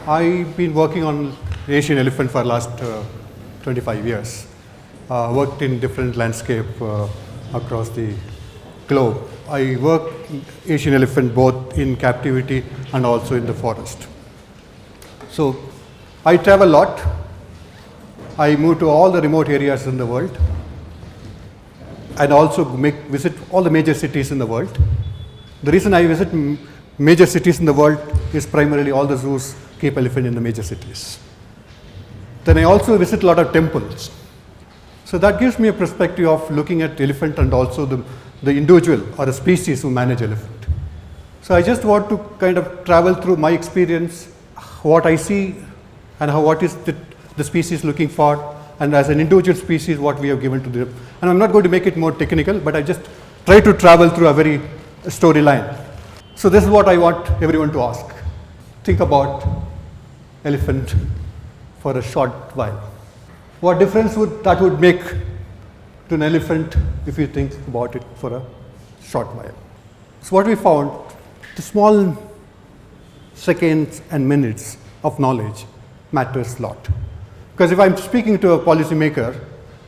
I've been working on Asian elephant for the last 25 years. Worked in different landscape across the globe. I work Asian elephant both in captivity and also in the forest. So I travel a lot. I move to all the remote areas in the world and also visit all the major cities in the world. The reason I visit major cities in the world is primarily all the zoos keep elephant in the major cities. Then I also visit a lot of temples. So that gives me a perspective of looking at elephant and also the individual or the species who manage elephant. So I just want to kind of travel through my experience, what I see and what is the species looking for, and as an individual species what we have given to them. And I'm not going to make it more technical, but I just try to travel through a very storyline. So this is what I want everyone to ask. Think about elephant for a short while. What difference would that make to an elephant if you think about it for a short while? So what we found, the small seconds and minutes of knowledge matters a lot. Because if I'm speaking to a policymaker,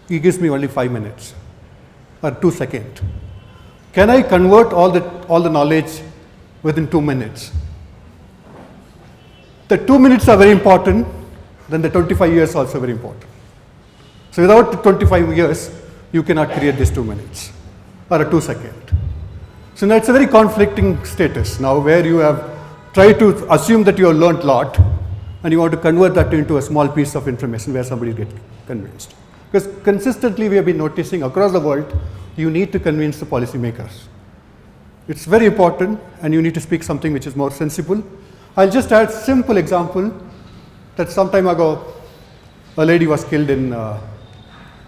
he gives me only 5 minutes or 2 seconds. Can I convert all the knowledge within 2 minutes? The 2 minutes are very important, then the 25 years are also very important. So without the 25 years, you cannot create these 2 minutes or a 2 second. So now it's a very conflicting status now where you have tried to assume that you have learned a lot and you want to convert that into a small piece of information where somebody gets convinced. Because consistently we have been noticing across the world, you need to convince the policymakers. It's very important and you need to speak something which is more sensible. I'll just add a simple example that some time ago, a lady was killed in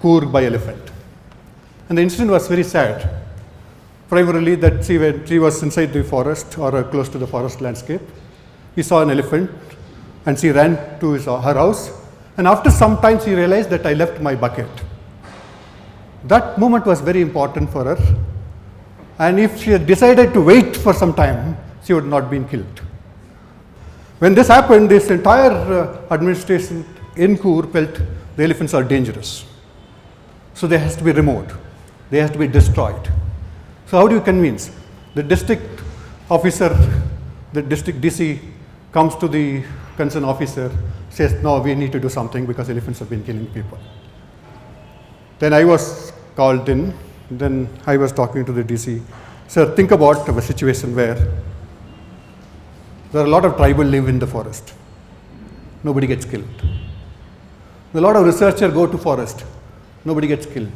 Coorg by elephant. And the incident was very sad. Primarily that she was inside the forest or close to the forest landscape. She saw an elephant and she ran to her house. And after some time she realized that I left my bucket. That moment was very important for her. And if she had decided to wait for some time, she would not have been killed. When this happened, this entire administration in Coorg felt the elephants are dangerous. So they has to be removed. They has to be destroyed. So how do you convince? The district officer, the district DC comes to the concerned officer, says, no, we need to do something because elephants have been killing people. Then I was called in, then I was talking to the DC. Sir, think about a situation where there are a lot of tribal live in the forest. Nobody gets killed. A lot of researchers go to forest. Nobody gets killed.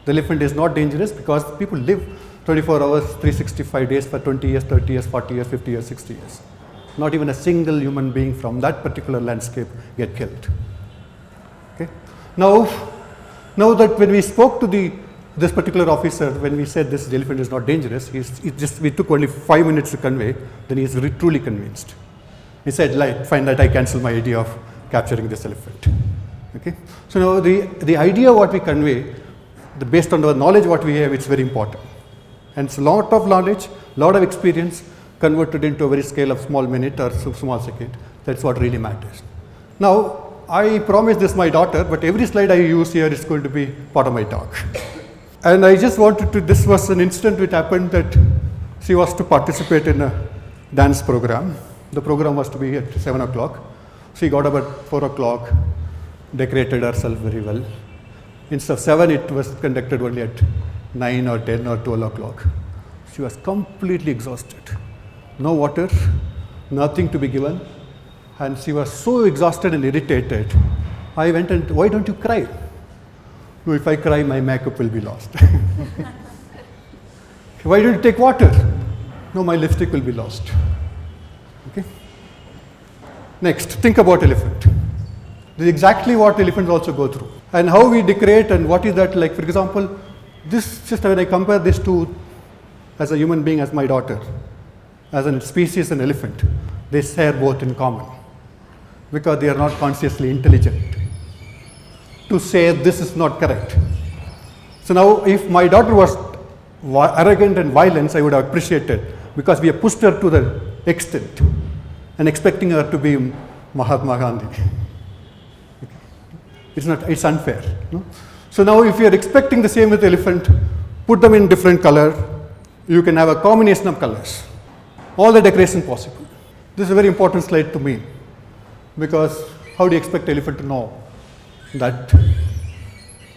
The elephant is not dangerous because people live 24 hours, 365 days for 20 years, 30 years, 40 years, 50 years, 60 years. Not even a single human being from that particular landscape get killed. Okay? Now that when we spoke to this particular officer, when we said this elephant is not dangerous, we took only 5 minutes to convey, then he is truly convinced. He said, fine, that I cancel my idea of capturing this elephant. Okay? So now the idea what we convey, based on the knowledge what we have, it's very important. And it's a lot of knowledge, lot of experience converted into a very scale of small minute or small second. That's what really matters. Now, I promised this my daughter, but every slide I use here is going to be part of my talk. And I just wanted to, this was an incident which happened that she was to participate in a dance program. The program was to be at 7 o'clock. She got up at 4 o'clock, decorated herself very well. Instead of 7, it was conducted only at 9 or 10 or 12 o'clock. She was completely exhausted. No water, nothing to be given. And she was so exhausted and irritated. I went and, why don't you cry? No, if I cry, my makeup will be lost. Why don't you take water? No, my lipstick will be lost. Okay? Okay. Next, think about elephant. This is exactly what elephants also go through. And how we decorate and what is that like. For example, this, just when I compare this to, as a human being, as my daughter, as a species, an elephant, they share both in common because they are not consciously intelligent to say this is not correct. So now if my daughter was arrogant and violent, I would have appreciated, because we have pushed her to the extent and expecting her to be Mahatma Gandhi. It's unfair. No? So now if you are expecting the same with elephant, put them in different color, you can have a combination of colors. All the decoration possible. This is a very important slide to me, because how do you expect the elephant to know that?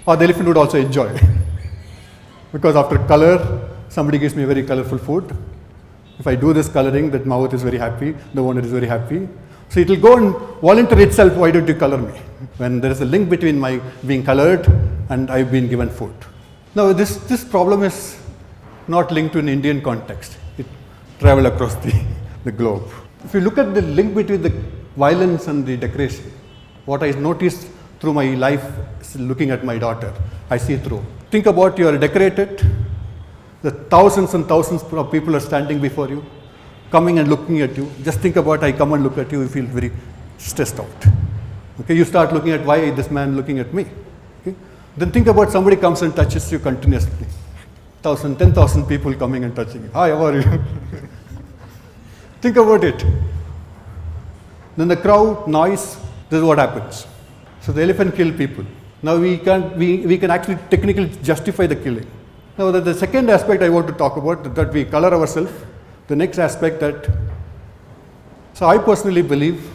Or the elephant would also enjoy. Because after color, somebody gives me a very colorful food. If I do this coloring, that mouth is very happy, the owner is very happy. So it will go and volunteer itself, why don't you color me? When there is a link between my being colored and I've been given food. Now this problem is not linked to an Indian context. It traveled across the globe. If you look at the link between the violence and the decoration, what I noticed through my life looking at my daughter, I see through. Think about you are decorated, the thousands and thousands of people are standing before you, coming and looking at you. Just think about I come and look at you, you feel very stressed out. Okay, you start looking at why is this man looking at me. Okay? Then think about somebody comes and touches you continuously. 10,000 people coming and touching you. Hi, how are you? Think about it. Then the crowd, noise, this is what happens. So the elephant killed people. Now we can actually technically justify the killing. Now the second aspect I want to talk about, that we color ourselves. The next aspect that, so I personally believe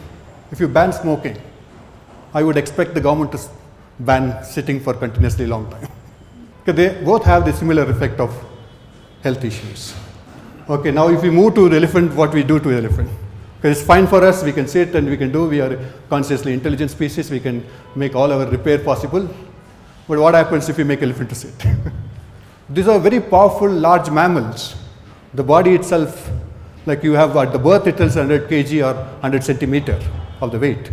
if you ban smoking, I would expect the government to ban sitting for continuously long time. Because they both have the similar effect of health issues. Okay, now if we move to the elephant, what we do to the elephant. Because it's fine for us, we can sit and we can do, we are a consciously intelligent species, we can make all our repair possible. But what happens if we make elephant to sit? These are very powerful, large mammals. The body itself, like you have at the birth it is 100 kg or 100 centimeter of the weight.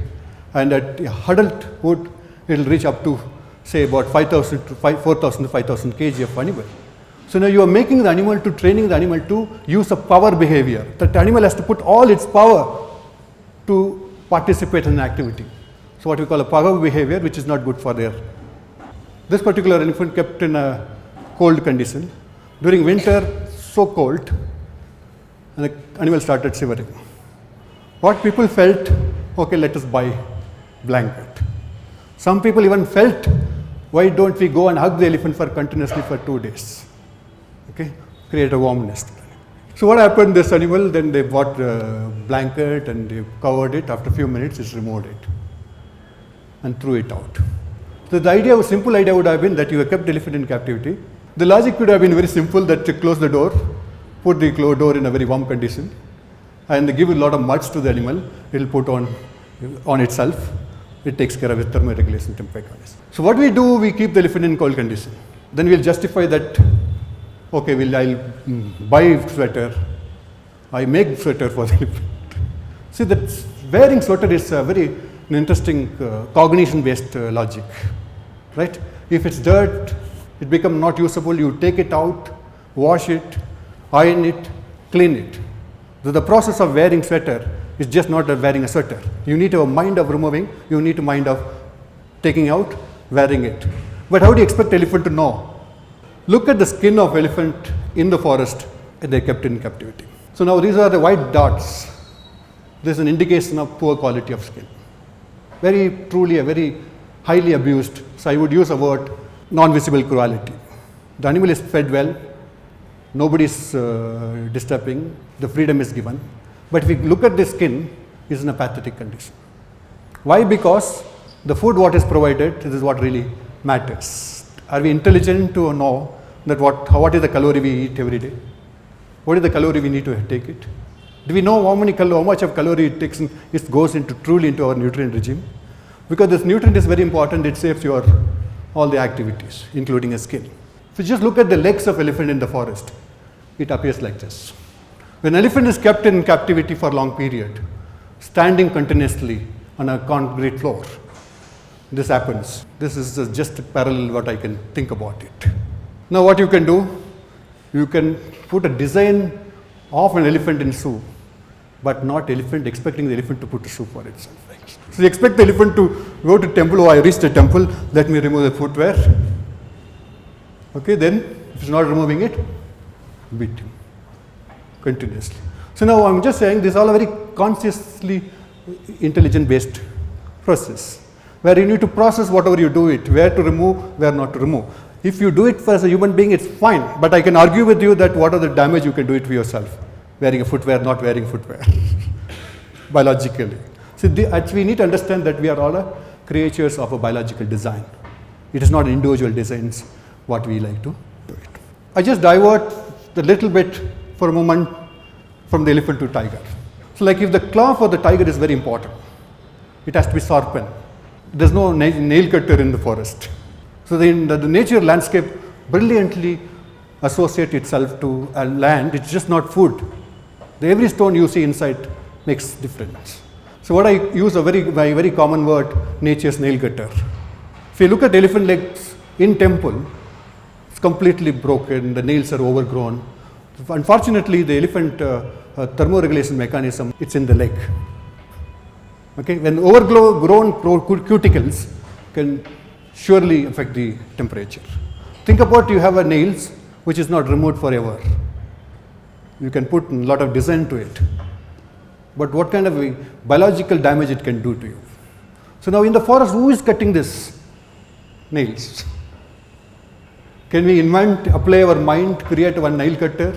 And at adulthood, it will reach up to say about 5,000 to 4,000 to 5,000 kg of animal. So now you are making the animal to training the animal to use a power behavior. That animal has to put all its power to participate in an activity. So what we call a power behavior, which is not good for their. This particular elephant kept in a cold condition. During winter, so cold, and the animal started shivering. What people felt, okay, let us buy blanket. Some people even felt, why don't we go and hug the elephant for continuously for 2 days? Okay, create a warmness. So what happened, this animal, then they bought a blanket and they covered it. After a few minutes, it's removed it and threw it out. So the idea, simple idea would have been that you have kept the elephant in captivity. The logic could have been very simple, that you close the door, put the door in a very warm condition, and give a lot of muds to the animal. It will put on itself. It takes care of its thermoregulation temperature. So what we do, we keep the elephant in cold condition. Then we'll justify that, okay, I'll buy sweater, I make sweater for the elephant. See, that wearing sweater is a very interesting cognition-based logic, right? If it's dirt, it becomes not usable, you take it out, wash it, iron it, clean it. So the process of wearing sweater is just not wearing a sweater. You need a mind of removing, you need a mind of taking out, wearing it. But how do you expect elephant to know? Look at the skin of elephant in the forest, and they're kept in captivity. So now these are the white dots. This is an indication of poor quality of skin. Very truly, a very highly abused. So I would use a word, non-visible cruelty. The animal is fed well, nobody is disturbing, the freedom is given. But if we look at the skin, it's in a pathetic condition. Why? Because the food what is provided, this is what really matters. Are we intelligent to know that what is the calorie we eat every day? What is the calorie we need to take it? Do we know how much of calorie it takes? It goes truly into our nutrient regime. Because this nutrient is very important, it saves all the activities, including the skin. If you just look at the legs of elephant in the forest, it appears like this. When elephant is kept in captivity for a long period, standing continuously on a concrete floor. This happens. This is just parallel what I can think about it. Now what you can do, you can put a design of an elephant in zoo, but not elephant, expecting the elephant to put a shoe for itself. So you expect the elephant to go to temple, oh I reached the temple, let me remove the footwear. Okay, then if it's not removing it, beat him continuously. So now I'm just saying this is all a very consciously intelligent based process, where you need to process whatever you do it, where to remove, where not to remove. If you do it for as a human being, it's fine, but I can argue with you that what are the damage you can do it for yourself, wearing a footwear, not wearing footwear, biologically. So actually we need to understand that we are all creatures of a biological design. It is not individual designs what we like to do it. I just divert a little bit for a moment from the elephant to tiger. So like if the claw for the tiger is very important, it has to be sharpened. There's no nail cutter in the forest. So the nature landscape brilliantly associates itself to a land. It's just not food. Every stone you see inside makes difference. So what I use my very common word, nature's nail cutter. If you look at elephant legs in temple, it's completely broken, the nails are overgrown. Unfortunately, the elephant thermoregulation mechanism, it's in the leg. Okay, when overgrown cuticles can surely affect the temperature. Think about you have a nails which is not removed forever. You can put a lot of design to it. But what kind of biological damage it can do to you. So now in the forest, who is cutting this nails? Can we apply our mind, create one nail cutter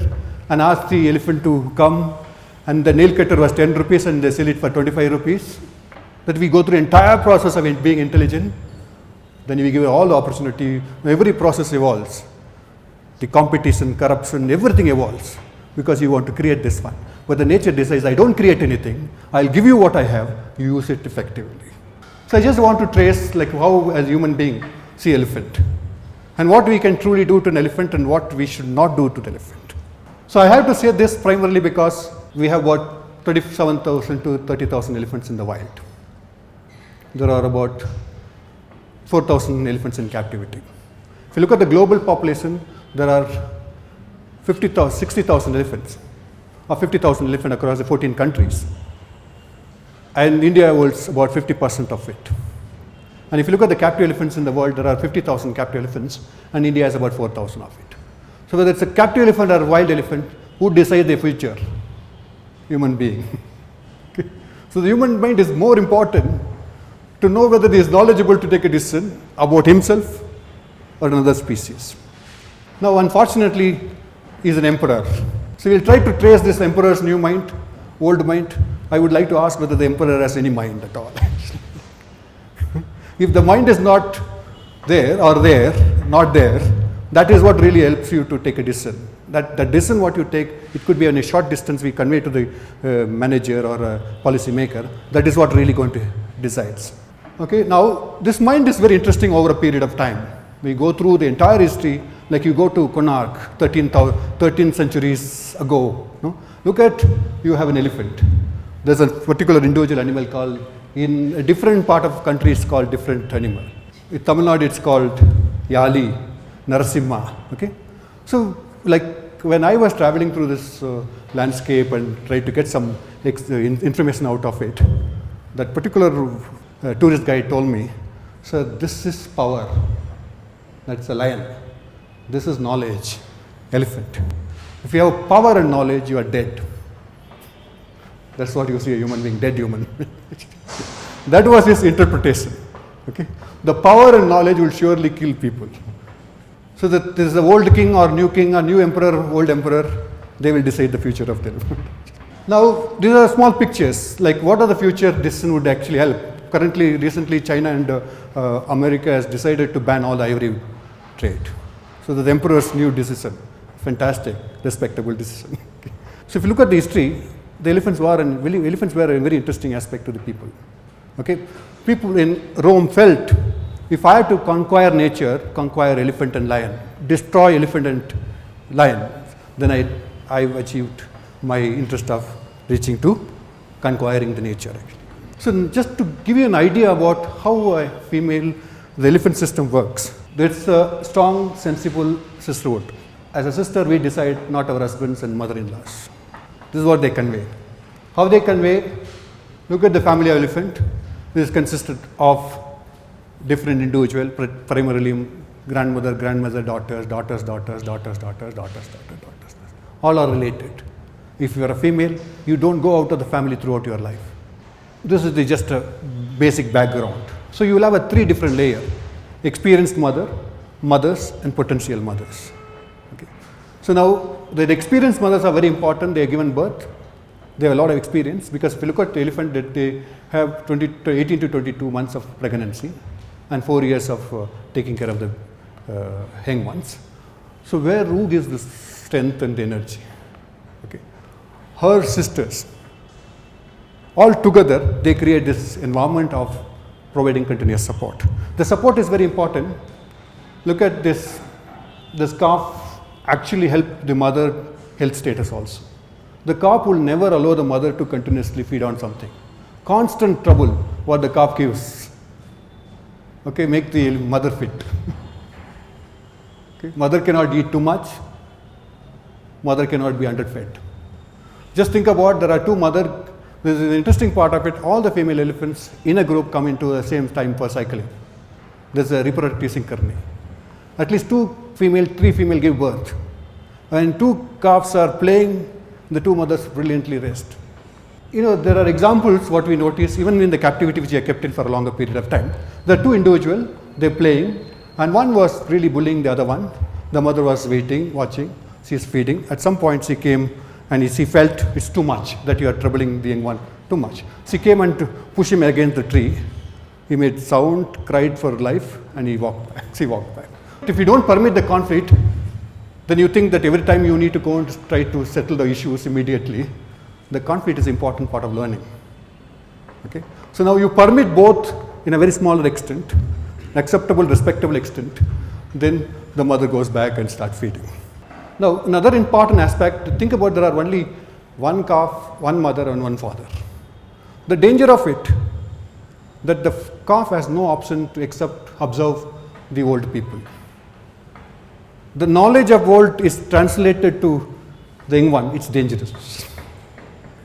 and ask the elephant to come, and the nail cutter was 10 rupees and they sell it for 25 rupees? That we go through the entire process of being intelligent, then we give all the opportunity, every process evolves. The competition, corruption, everything evolves because you want to create this one. But the nature decides, I don't create anything, I'll give you what I have, you use it effectively. So I just want to trace like how as human being see elephant and what we can truly do to an elephant and what we should not do to the elephant. So I have to say this primarily because we have about 37,000 to 30,000 elephants in the wild. There are about 4,000 elephants in captivity. If you look at the global population, there are 60,000 elephants, or 50,000 elephants across the 14 countries. And India holds about 50% of it. And if you look at the captive elephants in the world, there are 50,000 captive elephants, and India has about 4,000 of it. So whether it's a captive elephant or a wild elephant, who decides their future? Human being. Okay. So the human mind is more important to know whether he is knowledgeable to take a decision about himself or another species. Now, unfortunately, he is an emperor. So we'll try to trace this emperor's new mind, old mind. I would like to ask whether the emperor has any mind at all. If the mind is not there or there, not there, that is what really helps you to take a decision. That decision what you take, it could be on a short distance we convey to the manager or a policy maker. That is what really going to decides. Okay, now this mind is very interesting over a period of time. We go through the entire history, like you go to Konark 13 centuries ago. No? Look at, you have an elephant. There's a particular individual animal called, in a different part of country it's called different animal. In Tamil Nadu it's called Yali, Narasimha. Okay? So like when I was traveling through this landscape and tried to get some information out of it, that particular tourist guide told me, sir, this is power. That's a lion. This is knowledge, elephant. If you have power and knowledge, you are dead. That's what you see a human being, dead human being. That was his interpretation. Okay? The power and knowledge will surely kill people. So that there is a old king or new emperor, old emperor, they will decide the future of the elephant. Now, these are small pictures, like what are the future decision would actually help. Currently, recently, China and America has decided to ban all the ivory trade. So the emperor's new decision, fantastic, respectable decision. Okay. So if you look at the history, the elephants were a very interesting aspect to the people. Okay, people in Rome felt, if I have to conquer nature, conquer elephant and lion, destroy elephant and lion, then I've achieved my interest of reaching to conquering the nature. So just to give you an idea about how the elephant system works, there's a strong, sensible sisterhood. As a sister, we decide, not our husbands and mother-in-laws. This is what they convey. How they convey, look at the family elephant. This consisted of different individuals, primarily grandmother, daughters. All are related. If you are a female, you don't go out of the family throughout your life. This is just a basic background. So you will have a 3 different layers: experienced mothers, and potential mothers. Okay. So now the experienced mothers are very important. They are given birth. They have a lot of experience, because if you look at the elephant, they have 18 to 22 months of pregnancy and 4 years of taking care of the young ones. So who gives the strength and the energy? Okay. Her sisters, all together, they create this environment of providing continuous support. The support is very important. Look at this. This calf actually helps the mother health status also. The calf will never allow the mother to continuously feed on something. Constant trouble what the calf gives. Okay, make the mother fit. Okay. Mother cannot eat too much. Mother cannot be underfed. Just think about, there are 2 mothers. This is an interesting part of it. All the female elephants in a group come into the same time for cycling. There's a reproductive synchrony. At least 3 female give birth. When 2 calves are playing, the 2 mothers brilliantly rest. There are examples what we notice even in the captivity which I kept in for a longer period of time. The 2 individuals, they're playing, and one was really bullying the other one. The mother was waiting, watching, she's feeding. At some point she came and she felt it's too much, that you are troubling the young one too much. She came and pushed him against the tree. He made sound, cried for life, and he walked back. She walked back. If you don't permit the conflict, then you think that every time you need to go and try to settle the issues immediately. The conflict is an important part of learning. Okay? So now you permit both in a very smaller extent, acceptable, respectable extent, then the mother goes back and starts feeding. Now, another important aspect, think about, there are only 1 calf, 1 mother and 1 father. The danger of it, that the calf has no option to except observe the old people. The knowledge of old is translated to the young one, it's dangerous.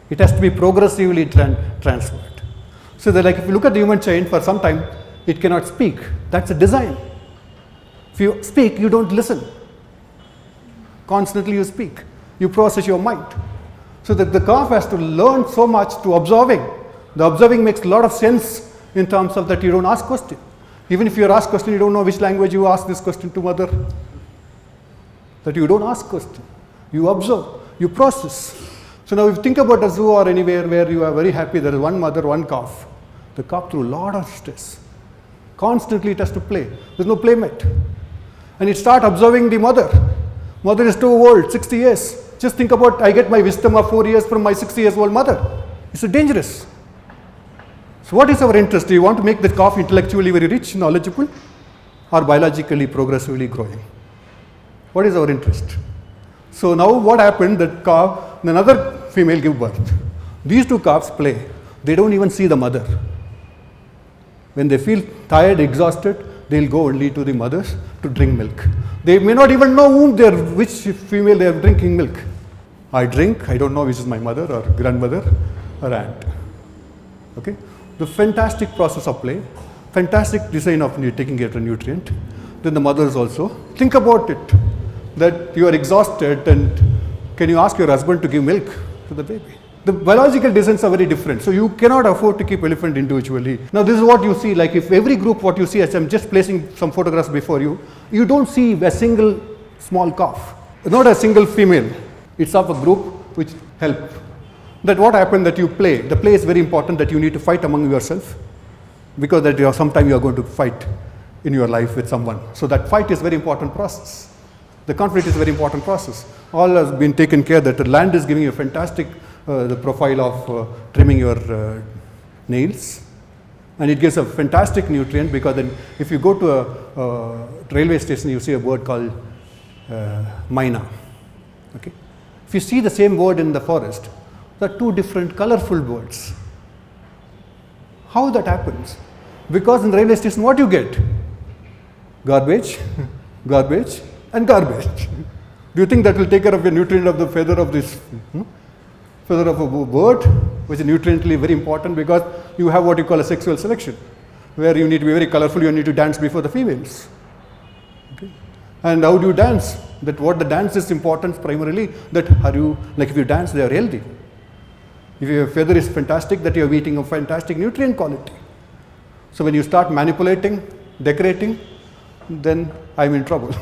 It has to be progressively transferred. So like if you look at the human chain, for some time, it cannot speak. That's a design. If you speak, you don't listen. Constantly you speak. You process your mind. So that the calf has to learn so much to observing. The observing makes a lot of sense in terms of that you don't ask question. Even if you ask question, you don't know which language you ask this question to mother. That you don't ask question. You observe. You process. So now if you think about a zoo or anywhere where you are very happy, there is 1 mother, 1 calf. The calf through a lot of stress. Constantly it has to play. There's no playmate. And it starts observing the mother. Mother is too old, 60 years. Just think about, I get my wisdom of 4 years from my 60 years old mother. It's dangerous. So what is our interest? Do you want to make the calf intellectually very rich, knowledgeable, or biologically, progressively growing? What is our interest? So now what happened, that calf, another female give birth. These 2 calves play. They don't even see the mother. When they feel tired, exhausted, they'll go only to the mothers to drink milk. They may not even know which female they are drinking milk. I drink, I don't know which is my mother or grandmother or aunt. Okay? The fantastic process of play, fantastic design of taking care of a nutrient. Then the mothers also. Think about it, that you are exhausted and can you ask your husband to give milk to the baby? The biological designs are very different. So you cannot afford to keep elephant individually. Now this is what you see, like if every group what you see, as I'm just placing some photographs before you, you don't see a single small calf, not a single female. It's of a group which help. That what happened that you play. The play is very important, that you need to fight among yourself, because that sometime you are going to fight in your life with someone. So that fight is very important process. The conflict is a very important process. All has been taken care that the land is giving you a fantastic the profile of trimming your nails, and it gives a fantastic nutrient, because then if you go to a railway station, you see a bird called myna. Okay? If you see the same bird in the forest, the two different colorful birds. How that happens? Because in the railway station, what you get? Garbage, garbage, and garbage. Do you think that will take care of the nutrient of the feather of this feather of a bird, which is nutrientally very important because you have what you call a sexual selection, where you need to be very colorful, you need to dance before the females. Okay. And how do you dance? That what the dance is important primarily, that are you, like if you dance, they are healthy. If your feather is fantastic, that you are eating a fantastic nutrient quality. So when you start manipulating, decorating, then I'm in trouble.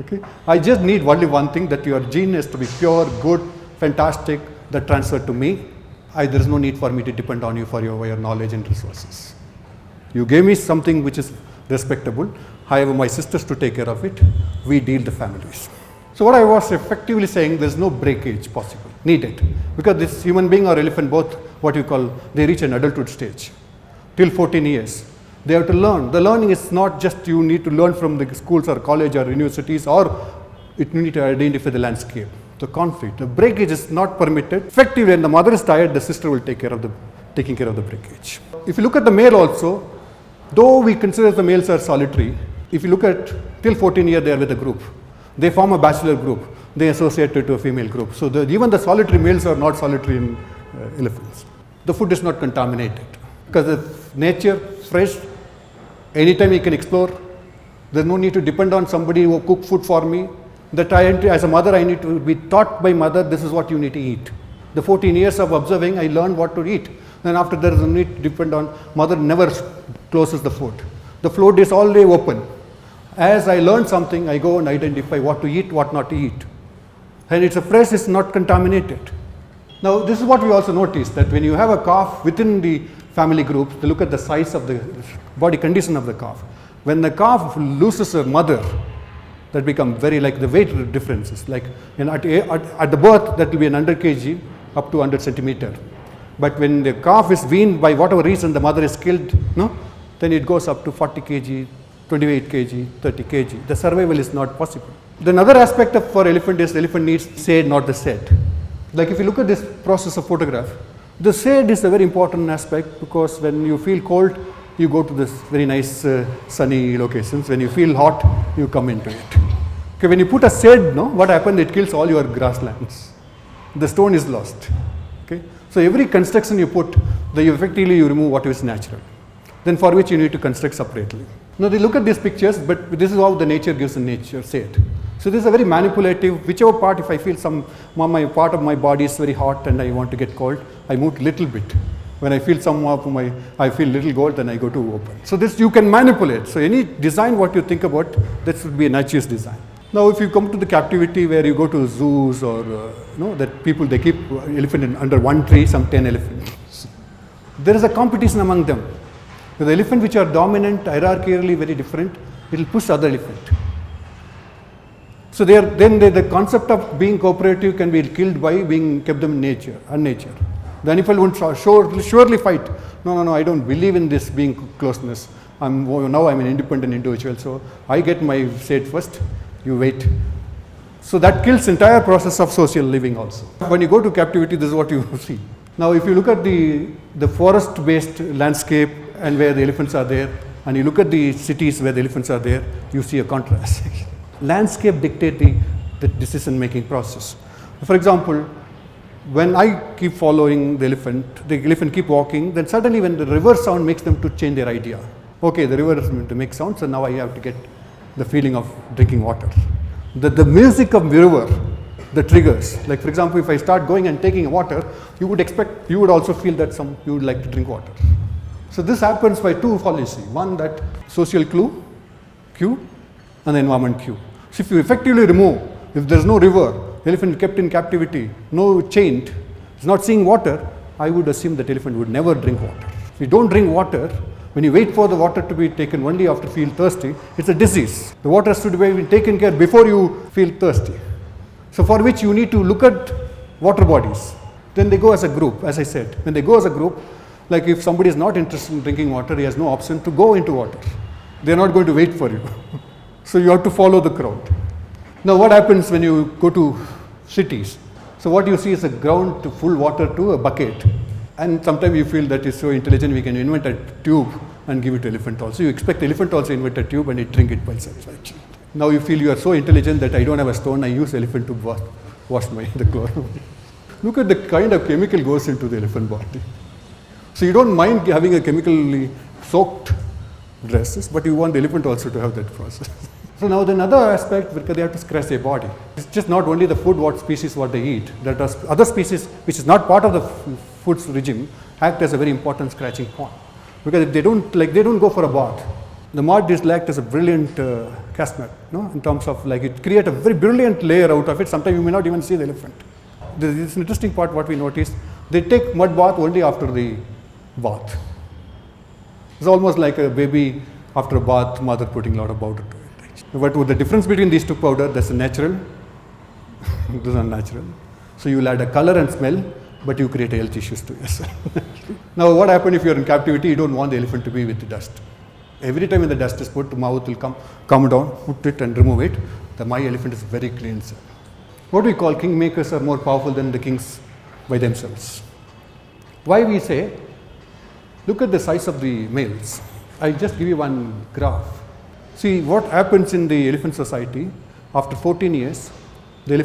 Okay? I just need only one thing, that your gene is to be pure, good, fantastic, that transferred to me. There is no need for me to depend on you for your knowledge and resources. You gave me something which is respectable. I have my sisters to take care of it. We deal the families. So what I was effectively saying, there is no breakage possible, needed. Because this human being or elephant, both what you call, they reach an adulthood stage. Till 14 years. They have to learn. The learning is not just you need to learn from the schools or college or universities, or you need to identify the landscape, the conflict. The breakage is not permitted. Effectively, when the mother is tired, the sister will taking care of the breakage. If you look at the male also, though we consider the males are solitary, if you look at till 14 years, they are with a group. They form a bachelor group. They associate it to a female group. So even the solitary males are not solitary in elephants. The food is not contaminated because the nature fresh. Anytime you can explore. There's no need to depend on somebody who will cook food for me. That as a mother, I need to be taught by mother, this is what you need to eat. The 14 years of observing, I learned what to eat. Then after there is no need to depend on, mother never closes the food. The flood is always open. As I learn something, I go and identify what to eat, what not to eat. And it's a fresh, it's not contaminated. Now this is what we also notice, that when you have a calf within the family group, they look at the size of the body condition of the calf. When the calf loses a mother, that become very like the weight differences. Like at the birth, that will be an 100 kg up to 100 centimeter. But when the calf is weaned, by whatever reason the mother is killed, then it goes up to 40 kg, 28 kg, 30 kg. The survival is not possible. The another aspect for elephant is the elephant needs shade, not the set. Like if you look at this process of photograph, the shade is a very important aspect, because when you feel cold, you go to this very nice sunny locations. When you feel hot, you come into it. Okay, when you put a shade, what happens? It kills all your grasslands. The stone is lost. Okay, so every construction you put, effectively you remove what is natural. Then for which you need to construct separately. Now they look at these pictures, but this is how the nature gives a nature shade. So this is a very manipulative, whichever part, if I feel my part of my body is very hot and I want to get cold, I move a little bit. When I feel I feel little cold, then I go to open. So this you can manipulate. So any design what you think about, that should be a nature's design. Now if you come to the captivity, where you go to zoos or that people, they keep elephant under one tree, some 10 elephants. There is a competition among them. The elephant which are dominant, hierarchically very different, it will push other elephant. So the concept of being cooperative can be killed by being kept them in nature. The animal won't surely fight. No, I don't believe in this being closeness. Now I'm an independent individual, so I get my shade first, you wait. So that kills entire process of social living also. When you go to captivity, this is what you see. Now if you look at the forest-based landscape and where the elephants are there, and you look at the cities where the elephants are there, you see a contrast. Landscape dictate the decision-making process. For example, when I keep following the elephant keep walking, then suddenly when the river sound makes them to change their idea. Okay, the river is going to make sound, so now I have to get the feeling of drinking water. The music of the river, the triggers. Like for example, if I start going and taking water, you would also feel that you would like to drink water. So this happens by two policy. One, that social cue, and the environment cue. So if you effectively remove, if there is no river, elephant kept in captivity, no chained, is not seeing water, I would assume that elephant would never drink water. If you don't drink water, when you wait for the water to be taken only after feel thirsty, it's a disease. The water should be taken care before you feel thirsty. So for which you need to look at water bodies. Then they go as a group, as I said. When they go as a group, like if somebody is not interested in drinking water, he has no option to go into water. They are not going to wait for you. So you have to follow the crowd. Now what happens when you go to cities? So what you see is a ground to full water to a bucket. And sometimes you feel that it's so intelligent, we can invent a tube and give it to elephant also. You expect elephant also invent a tube and it drink it by itself. Actually. Now you feel you are so intelligent that I don't have a stone, I use elephant to wash the clothes. Look at the kind of chemical goes into the elephant body. So you don't mind having a chemically soaked dresses, but you want the elephant also to have that process. So now the another aspect, because they have to scratch their body. It's just not only the food, what species, what they eat. There are other species which is not part of the food regime, act as a very important scratching point. Because if they don't go for a bath. The mud is act as a brilliant cast mat, in terms of it create a very brilliant layer out of it. Sometimes you may not even see the elephant. This is an interesting part what we noticed. They take mud bath only after the bath. It's almost like a baby after a bath, mother putting a lot of powder to it. But with the difference between these two powder, that's a natural, this is unnatural. So you will add a color and smell, but you create health issues to yourself. Now what happens if you're in captivity, you don't want the elephant to be with the dust. Every time when the dust is put, the mouth will come down, put it and remove it. My elephant is very clean. Sir. What we call kingmakers are more powerful than the kings by themselves. Why we say, look at the size of the males. I'll just give you one graph. See what happens in the elephant society. After 14 years, the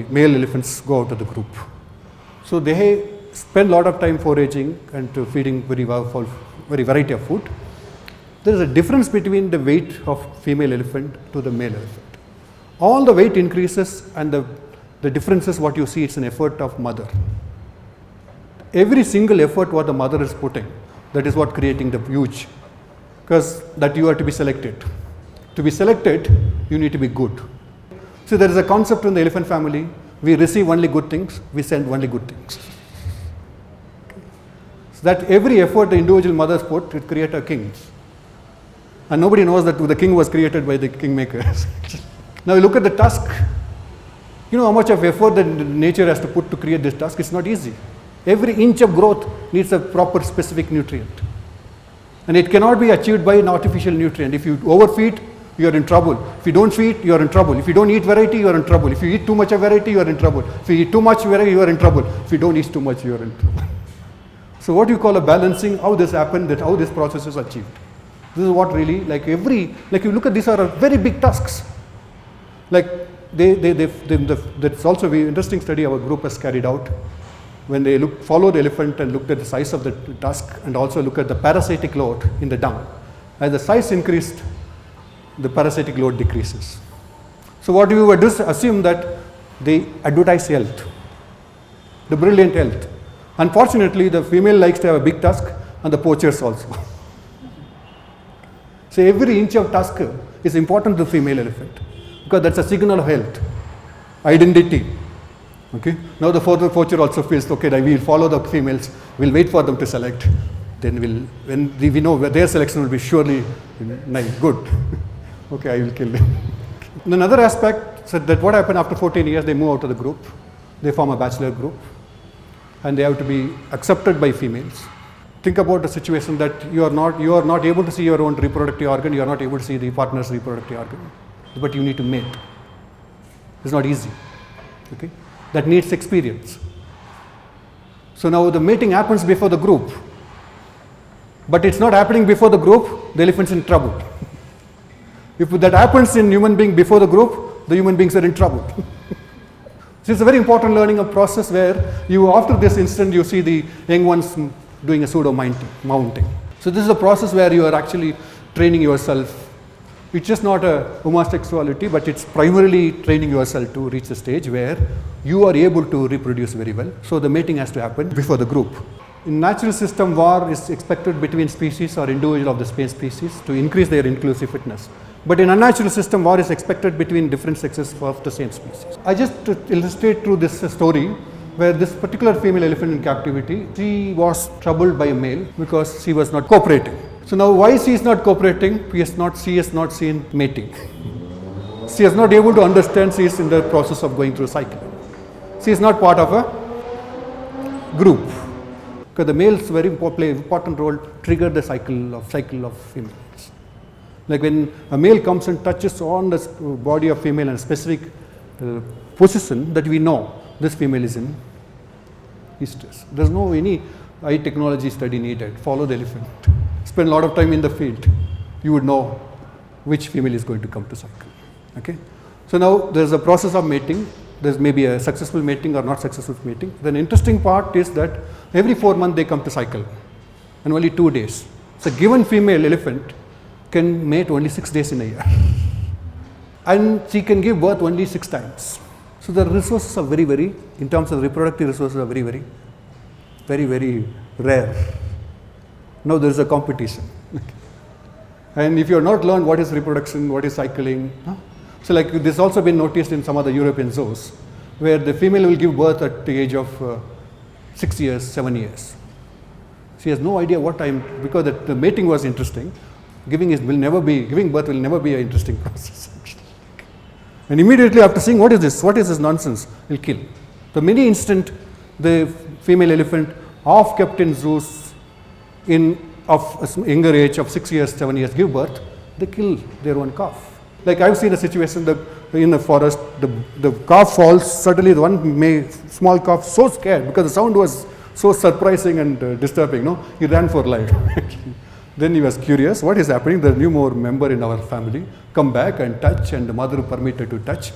male elephants go out of the group. So they spend a lot of time foraging and feeding very variety of food. There is a difference between the weight of female elephant to the male elephant. All the weight increases and the difference is what you see, it's an effort of mother. Every single effort what the mother is putting, that is what creating the huge. Because that you have to be selected. To be selected, you need to be good. So there is a concept in the elephant family, we receive only good things, we send only good things. So that every effort the individual mothers put, it creates a king. And nobody knows that the king was created by the kingmakers. Now you look at the tusk. You know how much of effort that nature has to put to create this tusk? It's not easy. Every inch of growth needs a proper specific nutrient. And it cannot be achieved by an artificial nutrient. If you overfeed, you are in trouble. If you don't feed, you are in trouble. If you don't eat variety, you are in trouble. If you eat too much of variety, you are in trouble. If you eat too much variety, you are in trouble. If you don't eat too much, you are in trouble. So what you call a balancing, how this happened, how this process is achieved. This is what really, you look at these are very big tusks. That's also an interesting study our group has carried out. When they follow the elephant and looked at the size of the tusk and also look at the parasitic load in the dung. As the size increased, the parasitic load decreases. So what you would assume that they advertise health, the brilliant health. Unfortunately, the female likes to have a big tusk and the poachers also. So every inch of tusk is important to the female elephant because that's a signal of health, identity. Okay. Now the poacher also feels, okay, we will follow the females, we'll wait for them to select. Then when we know their selection will be surely nice, good. Okay, I will kill them. Another aspect said that what happened after 14 years, they move out of the group. They form a bachelor group and they have to be accepted by females. Think about a situation that you are not able to see your own reproductive organ, you are not able to see the partner's reproductive organ, but you need to mate. It's not easy. Okay. That needs experience. So now the mating happens before the group, but it's not happening before the group, the elephant's in trouble. If that happens in human being before the group, the human beings are in trouble. So it's a very important learning process where after this incident, you see the young ones doing a pseudo mounting. So this is a process where you are actually training yourself. It's just not a homosexuality, but it's primarily training yourself to reach the stage where you are able to reproduce very well. So the mating has to happen before the group. In natural system, war is expected between species or individual of the same species to increase their inclusive fitness. But in unnatural system, war is expected between different sexes of the same species. I just illustrate through this story where this particular female elephant in captivity, she was troubled by a male because she was not cooperating. So now why she is not cooperating? She has not seen mating. She is not able to understand she is in the process of going through a cycle. She is not part of a group. Because the males play an important role, trigger the cycle of females. Like when a male comes and touches on the body of female in a specific position that we know, this female is in estrus. There's no any high technology study needed. Follow the elephant. Spend a lot of time in the field. You would know which female is going to come to cycle. Okay. So now there's a process of mating. There's maybe a successful mating or not successful mating. The interesting part is that every 4 months they come to cycle, and only 2 days. So given female elephant can mate only 6 days in a year, and she can give birth only 6 times. So the resources are very, very, in terms of reproductive resources, are very, very rare. Now there is a competition. And if you have not learned what is reproduction, what is cycling, so like this also been noticed in some other European zoos, where the female will give birth at the age of 6 years, 7 years. She has no idea what time, because the mating was interesting. Giving birth will never be an interesting process. And immediately after seeing what is this nonsense, will kill. The many instant the female elephant half kept in zoos of a younger age of 6 years, 7 years give birth, they kill their own calf. Like I've seen a situation in the forest, the calf falls, suddenly the one small calf so scared because the sound was so surprising and disturbing, no? He ran for life. Then he was curious, what is happening? There's a new more member in our family, come back and touch, and the mother permitted to touch.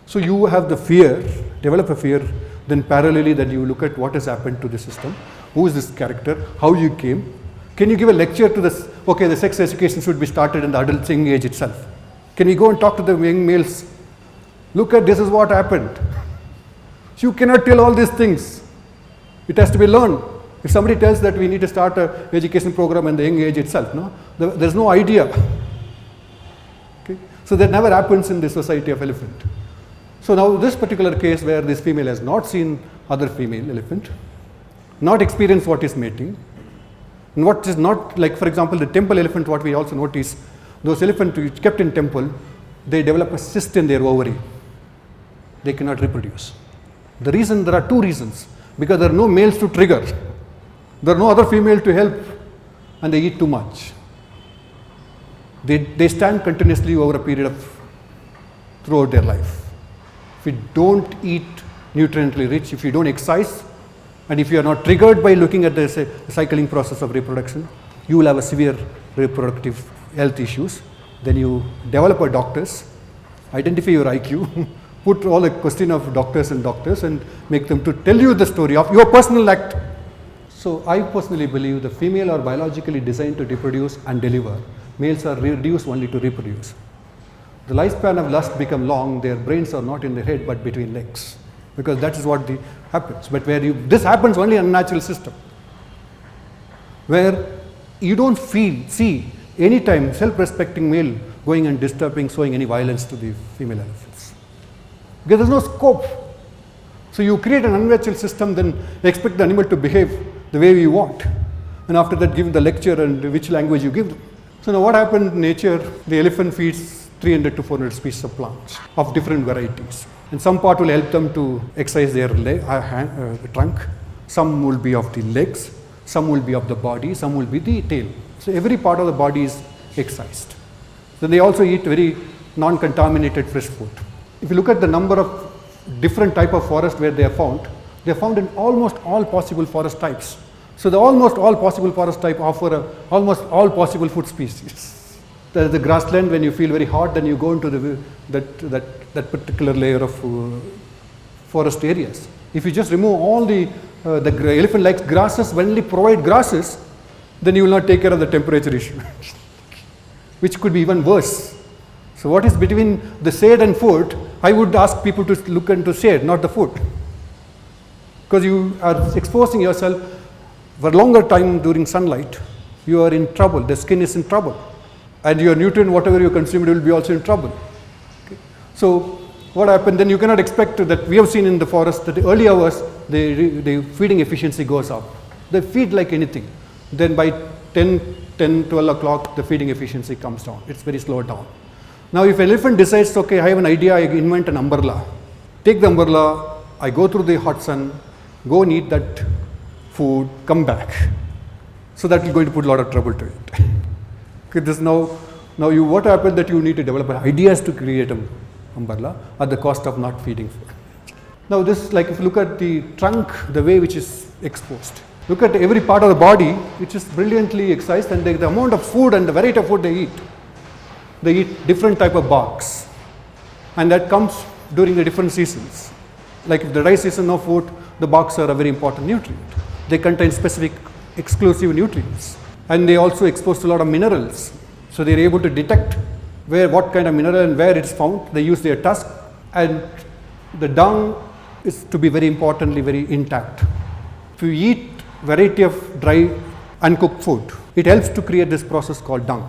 So you have the fear, develop a fear, then parallelly that you look at what has happened to the system, who is this character, how you came. Can you give a lecture to this, okay, the sex education should be started in the adult young age itself. Can we go and talk to the young males? Look at this is what happened. You cannot tell all these things. It has to be learned. If somebody tells that we need to start an education program in the young age itself, no, there's no idea. Okay? So that never happens in the society of elephant. So now this particular case where this female has not seen other female elephant, not experienced what is mating, and what is not, like for example the temple elephant, what we also notice, those elephants which kept in temple, they develop a cyst in their ovary. They cannot reproduce. There are 2 reasons. Because there are no males to trigger. There are no other female to help, and they eat too much. They stand continuously over a period of throughout their life. If you don't eat nutriently rich, if you don't exercise, and if you are not triggered by looking at the cycling process of reproduction, you will have a severe reproductive health issues. Then you develop a doctors, identify your IQ, put all the question of doctors and make them to tell you the story of your personal act. So I personally believe the female are biologically designed to reproduce and deliver. Males are reduced only to reproduce. The lifespan of lust become long, their brains are not in the head but between legs, because that is what happens. But this happens only in a natural system, where you don't see any time self-respecting male going and disturbing, showing any violence to the female elephants. Because there's no scope. So you create an unnatural system, then expect the animal to behave the way you want. And after that give the lecture and which language you give them. So now what happened in nature, the elephant feeds 300 to 400 species of plants of different varieties. And some part will help them to exercise their trunk. Some will be of the legs, some will be of the body, some will be the tail. So every part of the body is excised. Then they also eat very non-contaminated fresh food. If you look at the number of different type of forest where they are found in almost all possible forest types. So the almost all possible forest type offer almost all possible food species. There's the grassland, when you feel very hot, then you go into that particular layer of forest areas. If you just remove all the elephant likes grasses, only provide grasses, then you will not take care of the temperature issue, which could be even worse. So what is between the shade and food, I would ask people to look into shade, not the food. Because you are exposing yourself for a longer time during sunlight, you are in trouble, the skin is in trouble. And your nutrient, whatever you consume, will be also in trouble. Okay. So what happened, then you cannot expect that. We have seen in the forest that the early hours, the feeding efficiency goes up. They feed like anything. Then by 12 o'clock, the feeding efficiency comes down. It's very slow down. Now if an elephant decides, okay, I have an idea, I invent an umbrella. Take the umbrella, I go through the hot sun, go and eat that food, come back. So that is going to put a lot of trouble to it. Okay, this what happened that you need to develop ideas to create an umbrella at the cost of not feeding food. Now this, like if you look at the trunk, the way which is exposed. Look at every part of the body which is brilliantly excised, and the amount of food and the variety of food they eat. They eat different type of barks, and that comes during the different seasons. Like if the dry season of food, the barks are a very important nutrient. They contain specific exclusive nutrients, and they also expose to a lot of minerals. So they are able to detect what kind of mineral and where it's found. They use their tusk, and the dung is to be very importantly very intact. If you eat variety of dry uncooked food, it helps to create this process called dung,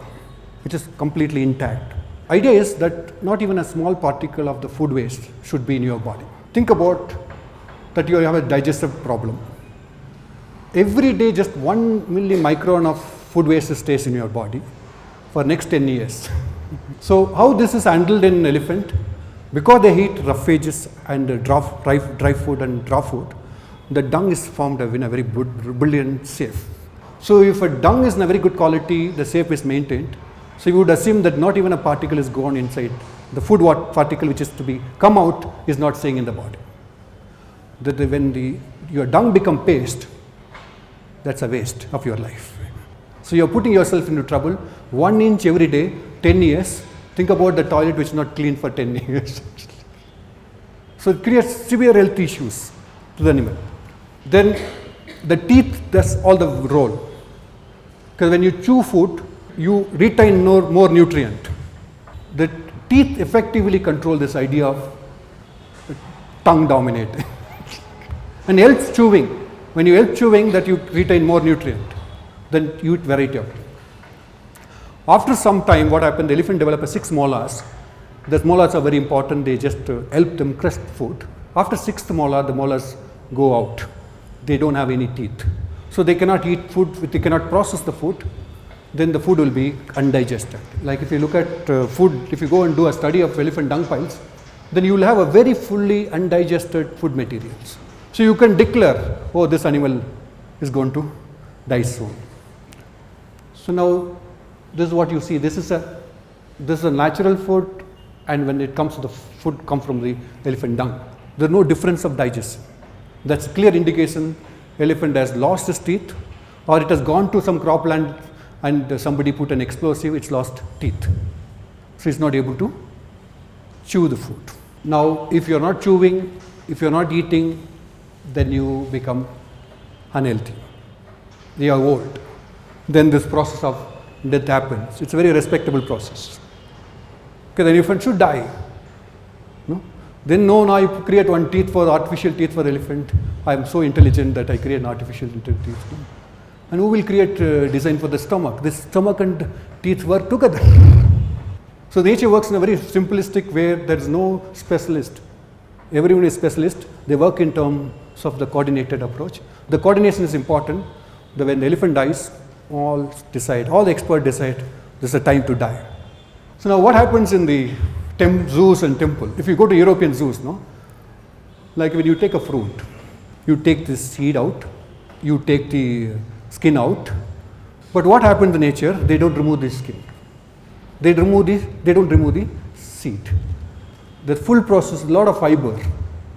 which is completely intact. Idea is that not even a small particle of the food waste should be in your body. Think about that you have a digestive problem. Every day just 1 millimicron of food waste stays in your body for next 10 years. So how this is handled in elephant? Because they eat roughages and dry food and raw food, the dung is formed in a very brilliant safe. So if a dung is in a very good quality, the safe is maintained. So you would assume that not even a particle is gone inside. The food particle which is to be come out is not staying in the body. That when your dung become paste, that's a waste of your life. So you're putting yourself into trouble. 1 inch every day, 10 years. Think about the toilet which is not clean for 10 years. So it creates severe health issues to the animal. Then the teeth does all the role. Because when you chew food, you retain more nutrient. The teeth effectively control this idea of tongue dominating. And helps chewing. When you help chewing, that you retain more nutrient. Then you eat variety of it. After some time, what happened? The elephant develops 6 molars. The molars are very important. They just help them crust food. After 6th molar, the molars go out. They don't have any teeth. So they cannot eat food, they cannot process the food. Then the food will be undigested. Like if you look at food, if you go and do a study of elephant dung piles, then you will have a very fully undigested food materials. So you can declare, oh, this animal is going to die soon. So now this is what you see. This is a natural food, and when it comes to the food come from the elephant dung, there is no difference of digestion. That's clear indication elephant has lost his teeth, or it has gone to some cropland and somebody put an explosive, it's lost teeth. So it's not able to chew the food. Now if you're not chewing, if you're not eating, then you become unhealthy. You are old. Then this process of death happens. It's a very respectable process. Because the elephant should die. No? Then no, I create one artificial teeth for elephant. I am so intelligent that I create an artificial teeth. No? And who will create design for the stomach? This stomach and teeth work together. So nature works in a very simplistic way. There is no specialist. Everyone is specialist. They work in terms of the coordinated approach. The coordination is important. When the elephant dies, all the experts decide this is a time to die. So now what happens in the zoos and temple? If you go to European zoos, no? Like when you take a fruit, you take the seed out, you take the skin out, but what happens in nature? They don't remove the skin. They don't remove the seed. The full process, a lot of fiber.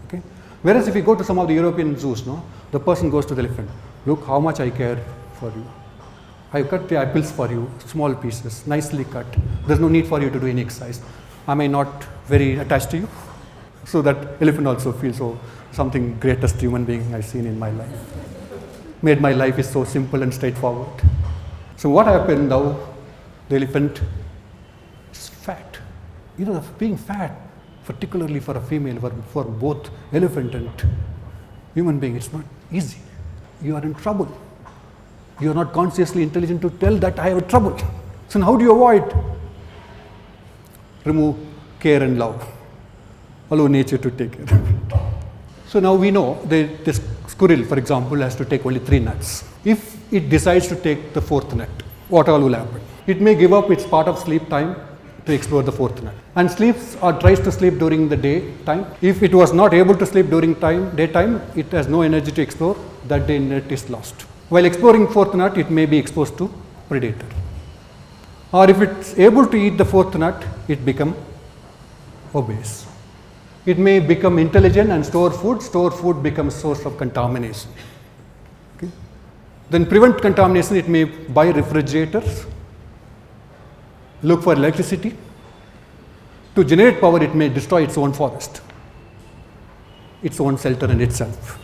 Okay? Whereas if you go to some of the European zoos, no, the person goes to the elephant. Look how much I care for you. I cut the apples for you, small pieces, nicely cut. There's no need for you to do any exercise. Am I not very attached to you? So that elephant also feels something greatest human being I've seen in my life. Made my life is so simple and straightforward. So what happened now? The elephant is fat. You know, being fat, particularly for a female, for both elephant and human being, it's not easy. You are in trouble. You are not consciously intelligent to tell that I have a trouble. So how do you avoid? Remove care and love. Allow nature to take care of it. So now we know that this squirrel, for example, has to take only 3 nuts. If it decides to take the 4th nut, what all will happen? It may give up its part of sleep time to explore the 4th nut. And sleeps or tries to sleep during the day time. If it was not able to sleep during daytime, it has no energy to explore, that day nut is lost. While exploring 4th nut, it may be exposed to predator. Or if it's able to eat the 4th nut, it becomes obese. It may become intelligent and store food becomes source of contamination. Okay. Then prevent contamination, it may buy refrigerators, look for electricity. To generate power, it may destroy its own forest, its own shelter in itself.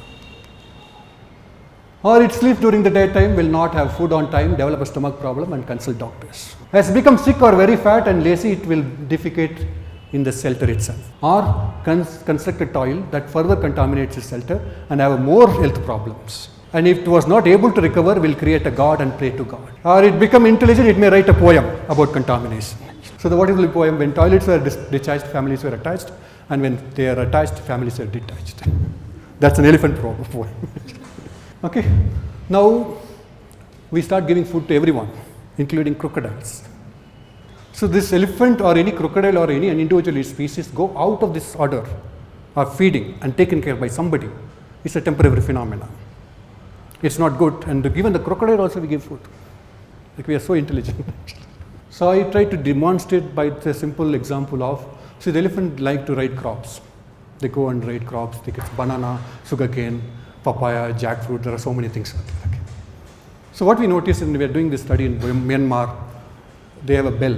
Or it sleeps during the daytime, will not have food on time, develop a stomach problem and consult doctors. Has become sick or very fat and lazy, it will defecate in the shelter itself. Or construct a toilet that further contaminates its shelter and have more health problems. And if it was not able to recover, will create a god and pray to God. Or it become intelligent, it may write a poem about contamination. So what is the poem? When toilets were discharged, families were attached, and when they are attached, families are detached. That's an elephant poem. Okay. Now we start giving food to everyone, including crocodiles. So this elephant or any crocodile or any individual species go out of this order of feeding and taken care by somebody. It's a temporary phenomenon. It's not good. And given the crocodile also we give food. Like we are so intelligent. So I try to demonstrate by the simple example of, see, the elephant like to raid crops. They go and raid crops. They get banana, sugarcane, papaya, jackfruit. There are so many things. Okay. So what we noticed when we were doing this study in Myanmar, they have a bell,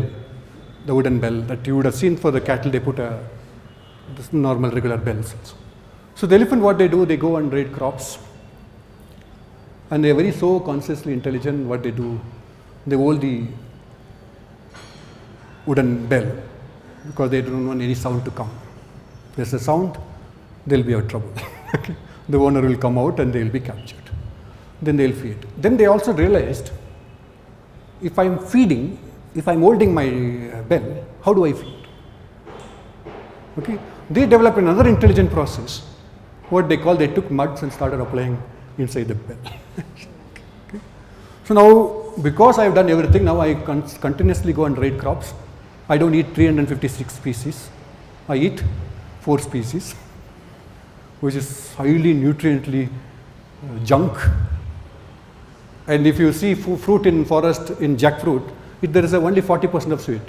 the wooden bell that you would have seen for the cattle. They put this normal regular bells also. So the elephant, what they do, they go and raid crops, and they are very so consciously intelligent. What they do, they hold the wooden bell because they don't want any sound to come. There's a sound, they'll be out trouble. Okay. The owner will come out and they will be captured. Then they'll feed. Then they also realized, if I'm feeding, if I'm holding my bell, how do I feed? Okay. They developed another intelligent process. What they call, they took muds and started applying inside the bell. Okay. So now, because I've done everything, now I continuously go and raid crops. I don't eat 356 species. I eat 4 species, which is highly nutriently junk. And if you see fruit in forest, in jackfruit, there is only 40% of sweet.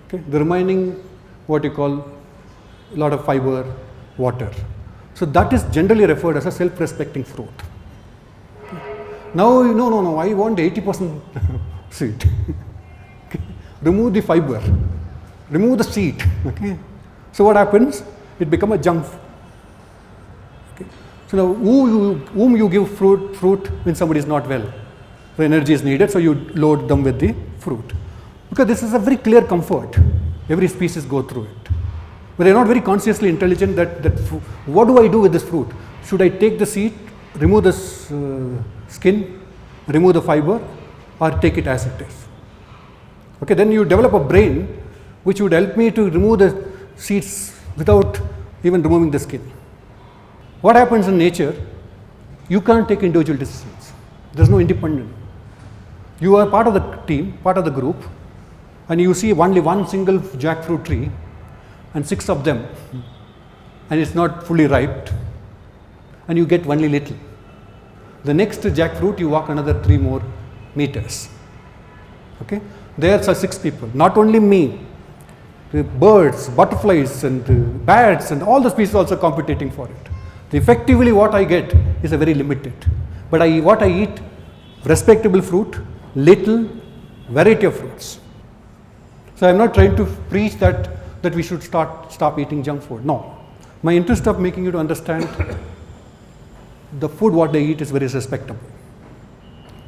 Okay. The remaining, what you call, a lot of fiber, water. So that is generally referred as a self-respecting fruit. Okay. Now, no, I want 80% sweet. Okay. Remove the fiber, remove the seed. Okay. So what happens? It becomes a junk. Okay. So now, whom you give fruit when somebody is not well? The energy is needed, so you load them with the fruit. Because this is a very clear comfort. Every species go through it. But they are not very consciously intelligent that what do I do with this fruit? Should I take the seed, remove the skin, remove the fiber, or take it as it is? Okay, then you develop a brain which would help me to remove the seeds without even removing the skin. What happens in nature? You can't take individual decisions. There's no independent. You are part of the team, part of the group, and you see only one single jackfruit tree and 6 of them, and it's not fully ripe, and you get only little. The next jackfruit, you walk another 3 more meters. Okay? There are 6 people, not only me, the birds, butterflies, and bats, and all the species also competing for it. Effectively, what I get is a very limited. But what I eat, respectable fruit, little variety of fruits. So I am not trying to preach that we should stop eating junk food. No. My interest of making you to understand the food what they eat is very respectable.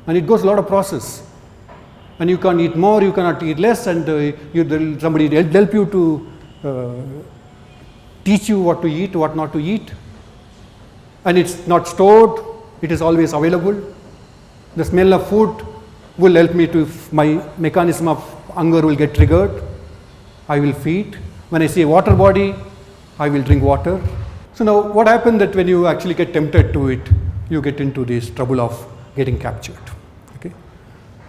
And it goes a lot of process. And you can't eat more, you cannot eat less, and somebody will help you to teach you what to eat, what not to eat. And it's not stored, it is always available. The smell of food will help me to, my mechanism of hunger will get triggered. I will feed. When I see a water body, I will drink water. So now what happens that when you actually get tempted to it, you get into this trouble of getting captured. Okay?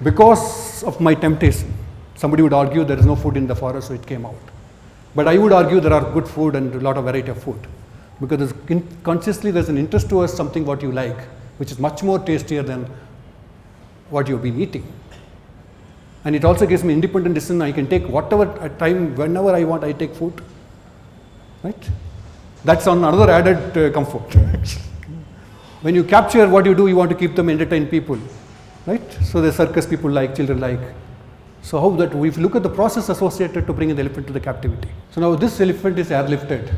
Because of my temptation, somebody would argue there is no food in the forest, so it came out. But I would argue there are good food and a lot of variety of food. Because consciously there's an interest towards something what you like, which is much more tastier than what you've been eating. And it also gives me independent decision. I can take whatever time, whenever I want, I take food. right? That's on another added comfort. When you capture, what you do, you want to keep them entertained people, right? So the circus people like, children like. So how that, if you look at the process associated to bringing the elephant to the captivity. So now this elephant is airlifted.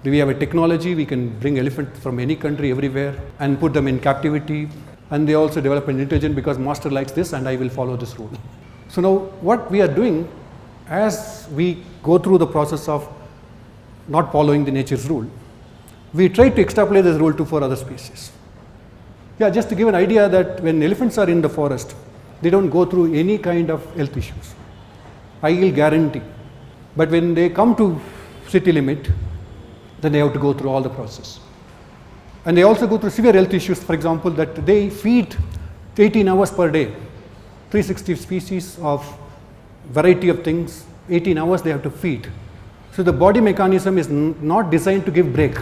We have a technology, we can bring elephants from any country, everywhere, and put them in captivity. And they also develop an intelligence because master likes this and I will follow this rule. So now what we are doing, as we go through the process of not following the nature's rule, we try to extrapolate this rule to for other species. Yeah, just to give an idea that when elephants are in the forest, they don't go through any kind of health issues. I will guarantee. But when they come to city limit, then they have to go through all the process. And they also go through severe health issues, for example, that they feed 18 hours per day, 360 species of variety of things, 18 hours they have to feed. So the body mechanism is not designed to give break.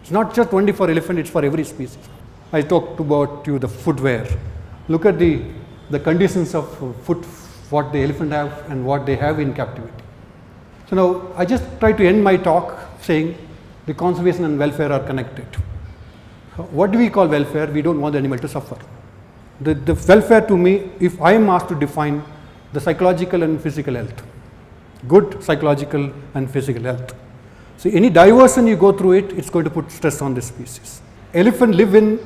It's not just only for elephant, it's for every species. I talked about you the footwear. Look at the conditions of foot, what the elephant have and what they have in captivity. So now I just try to end my talk saying the conservation and welfare are connected. What do we call welfare? We don't want the animal to suffer. The welfare to me, if I am asked to define the psychological and physical health, good psychological and physical health. So any diversion you go through it, it's going to put stress on this species. Elephant live in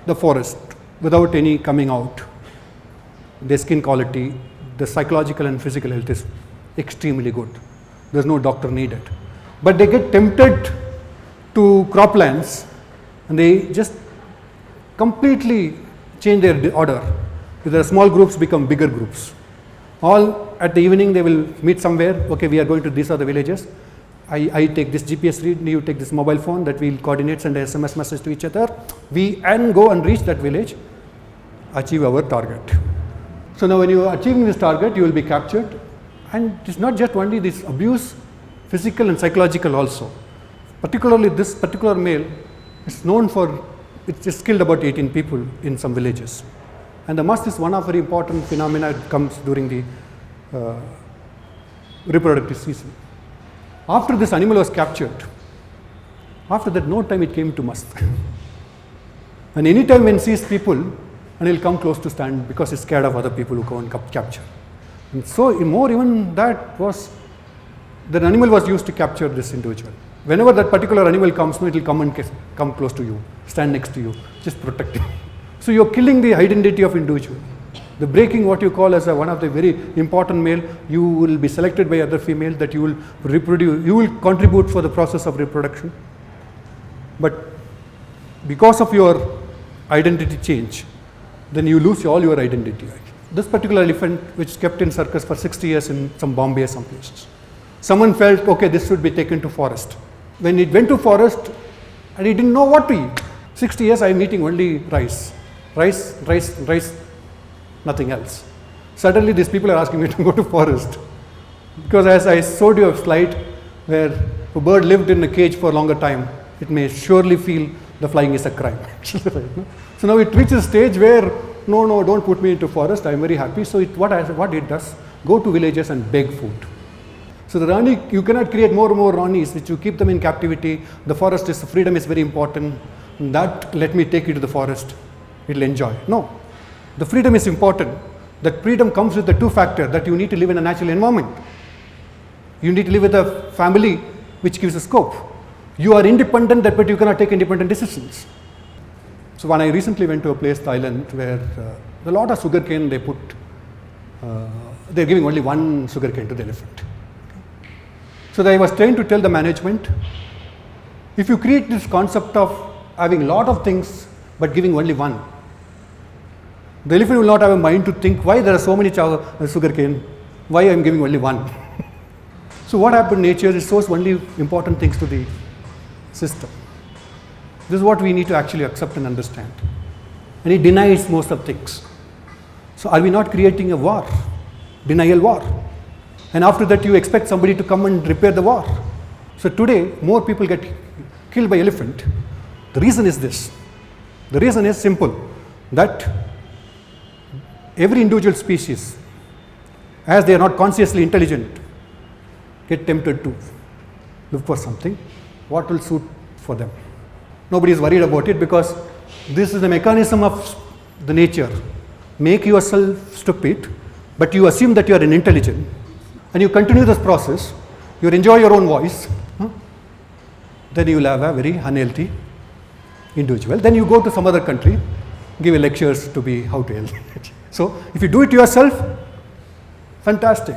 the forest without any coming out. Their skin quality, the psychological and physical health is extremely good. There's no doctor needed. But they get tempted to croplands and they just completely change their order. If there are small groups, become bigger groups. All at the evening they will meet somewhere. Okay, we are going to these are the villages. I take this GPS read, you take this mobile phone that will coordinate, send a SMS message to each other. We go and reach that village, achieve our target. So now when you are achieving this target, you will be captured. And it's not just only this abuse, physical and psychological also. Particularly this particular male is known for, it just killed about 18 people in some villages. And the must is one of very important phenomena that comes during the reproductive season. After this animal was captured, after that no time it came to must. And any time when it sees people, and it will come close to stand because it's scared of other people who go and capture. And so more even that was, the animal was used to capture this individual. Whenever that particular animal comes, it will come and come close to you, stand next to you, just protect you. So you're killing the identity of individual. The breaking what you call as one of the very important male, you will be selected by other female that you will reproduce, you will contribute for the process of reproduction. But because of your identity change, then you lose all your identity. This particular elephant, which is kept in circus for 60 years in some Bombay, some places. Someone felt, okay, this should be taken to forest. When it went to forest, and he didn't know what to eat. 60 years I am eating only rice, nothing else. Suddenly these people are asking me to go to forest. Because as I showed you a slide where a bird lived in a cage for a longer time, it may surely feel the flying is a crime. So now it reaches a stage where, no, don't put me into forest, I am very happy. So what it does, go to villages and beg food. So the Rani, you cannot create more and more Ranis, which you keep them in captivity. The forest is, freedom is very important. That, let me take you to the forest, it will enjoy. No, the freedom is important. That freedom comes with the two factors, that you need to live in a natural environment. You need to live with a family which gives a scope. You are independent, but you cannot take independent decisions. So when I recently went to a place, Thailand, where a lot of sugarcane they put, they're giving only one sugarcane to the elephant. So I was trying to tell the management, if you create this concept of having a lot of things but giving only one, the elephant will not have a mind to think why there are so many sugarcane, why I am giving only one. So what happened, nature is shows only important things to the system. This is what we need to actually accept and understand. And it denies most of things. So are we not creating a war? Denial war. And after that you expect somebody to come and repair the war. So today more people get killed by elephant. The reason is this. The reason is simple, that every individual species, as they are not consciously intelligent, get tempted to look for something, what will suit for them. Nobody is worried about it because this is the mechanism of the nature. Make yourself stupid, but you assume that you are intelligent, and you continue this process, you enjoy your own voice, then you will have a very unhealthy individual. Then you go to some other country, give lectures to be how to healthy. So if you do it yourself, fantastic.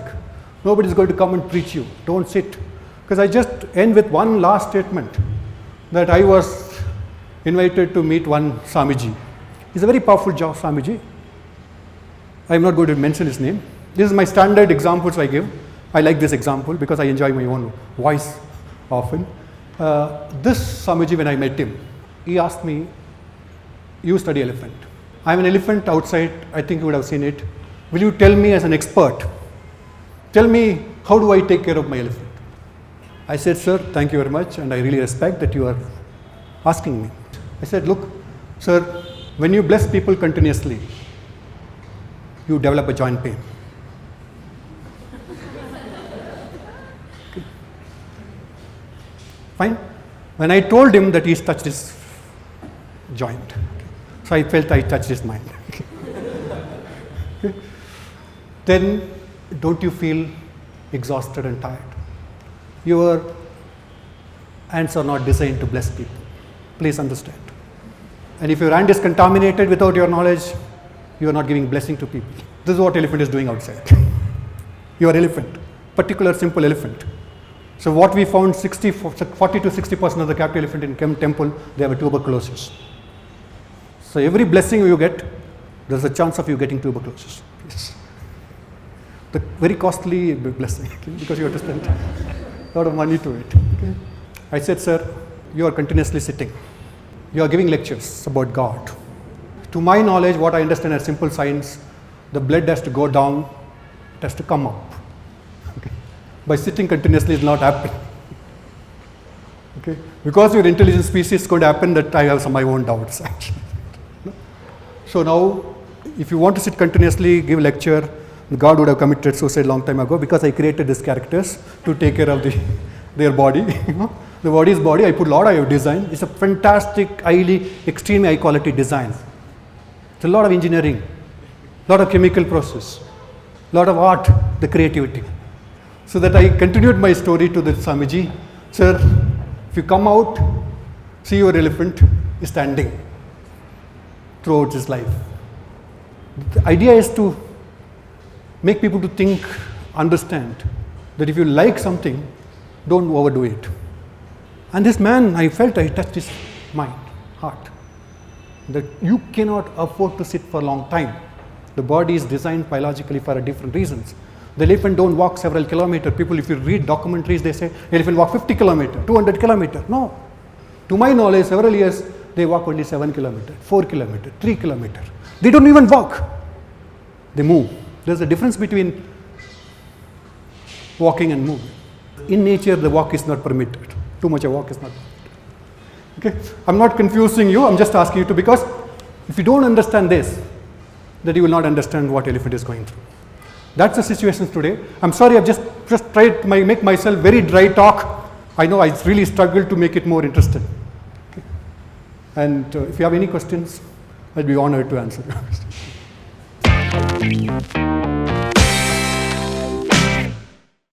Nobody is going to come and preach you. Don't sit. Because I just end with one last statement, that I was invited to meet one Swamiji. He's a very powerful Swamiji. I'm not going to mention his name. This is my standard examples I give. I like this example because I enjoy my own voice often. This Swamiji, when I met him, he asked me, you study elephant. I'm an elephant outside, I think you would have seen it. Will you tell me as an expert, tell me how do I take care of my elephant? I said, sir, thank you very much, and I really respect that you are asking me. I said, look, sir, when you bless people continuously, you develop a joint pain. Okay. Fine. When I told him that he's touched his joint, okay, so I felt I touched his mind. Okay. Then don't you feel exhausted and tired? Your hands are not designed to bless people. Please understand. And if your hand is contaminated without your knowledge, you are not giving blessing to people. This is what elephant is doing outside. Your elephant, particular simple elephant. So what we found, 40 to 60% of the captive elephant in Kem temple, they have a tuberculosis. So every blessing you get, there's a chance of you getting tuberculosis. Yes. The very costly blessing, okay, because you have to spend a lot of money to it. Okay. I said, sir, you are continuously sitting. You are giving lectures about God. To my knowledge, what I understand as simple science, the blood has to go down, it has to come up. Okay. By sitting continuously is not happening. Okay. Because you're intelligent species, it's going to happen that I have some my own doubts actually. So now, if you want to sit continuously, give lecture, God would have committed suicide long time ago because I created these characters to take care of their body. The body's body, I put a lot of design. It's a fantastic, extremely high quality design. It's a lot of engineering, a lot of chemical process, a lot of art, the creativity. So that I continued my story to the Swamiji. Sir, if you come out, see your elephant is standing throughout his life. The idea is to make people to think, understand that if you like something, don't overdo it. And this man, I felt I touched his mind, heart, that you cannot afford to sit for a long time. The body is designed biologically for different reasons. The elephant don't walk several kilometers. People, if you read documentaries, they say elephant walk 50 kilometers, 200 kilometers. No. To my knowledge, several years, they walk only 7 kilometers, 4 kilometers, 3 kilometers. They don't even walk. They move. There's a difference between walking and moving. In nature, the walk is not permitted. Too much of walk is not permitted. Okay? I'm not confusing you. I'm just asking you to, because if you don't understand this, that you will not understand what elephant is going through. That's the situation today. I'm sorry, I've just tried to make myself very dry talk. I know I really struggled to make it more interesting. Okay? And if you have any questions, I'd be honored to answer your questions.